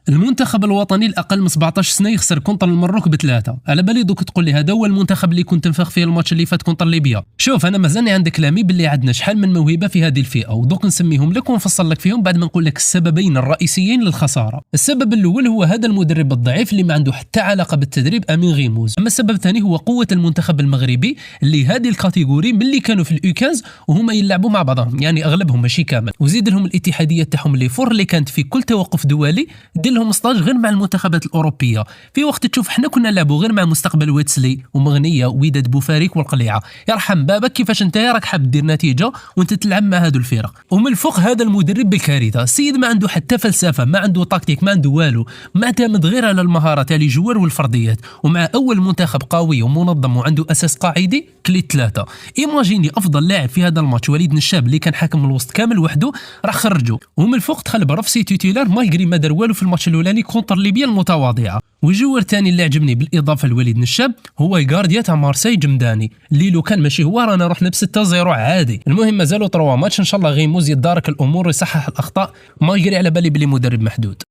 المنتخب الوطني الاقل من 17 سنه يخسر كونتر المروك بثلاثه. على بالي دوك تقول لي هذا هو المنتخب اللي كنت نفخ فيه الماتش اللي فات كونتر ليبيا. شوف انا مازالني عند كلامي باللي عندنا شحال من موهبه في هذه الفئه، ودوك نسميهم لك ونفصل لك فيهم بعد ما نقول لك السببين الرئيسيين للخساره. السبب الاول هو هذا المدرب الضعيف اللي ما عنده حتى علاقه بالتدريب، امين غيموز. اما السبب الثاني هو قوه المنتخب المغربي اللي هذه الكاتيجوري ملي كانوا في الاوكاز وهما يلعبوا مع بعضهم، يعني اغلبهم ماشي كامل. وزيد لهم الاتحاديه تاعهم اللي فور اللي كانت في كل توقف دولي دير لهم ستاج غير مع المنتخبات الاوروبيه. في وقت تشوف حنا كنا نلعبوا غير مع مستقبل ويتسلي ومغنيه ووداد بوفاريك والقليعه. يرحم بابك كيفاش انت راك حاب دير نتيجه وانت تلعب مع هذو الفرق. ومن الفوق هذا المدرب بالكارثه، السيد ما عنده حتى فلسفه، ما عنده تكتيك، ما عنده والو، معتمد غير على المهاره تاع لي جوار والفرديات. ومع اول منتخب قوي ومنظم وعنده اساس قاعدي كليت ثلاثه. ايماجيني افضل لاعب في هذا الماتش وليد نشاب اللي كان حاكم الوسط كامل وحده راح خرجه، ومن الفوق دخل برفسي تيتولار مايغري ما دار والو في الماتش الاولاني كونتر ليبيا المتواضعه. والجوار الثاني اللي عجبني بالاضافه لوليد نشاب هو غارديا تاع مارسي جمداني اللي لو كان ماشي هو رانا رحنا ب 6-0 عادي. المهم مازالوا 3 ماتش ان شاء الله غيموز يدارك الامور ويصحح الاخطاء، مايغري على بالي بلي مدرب محدود.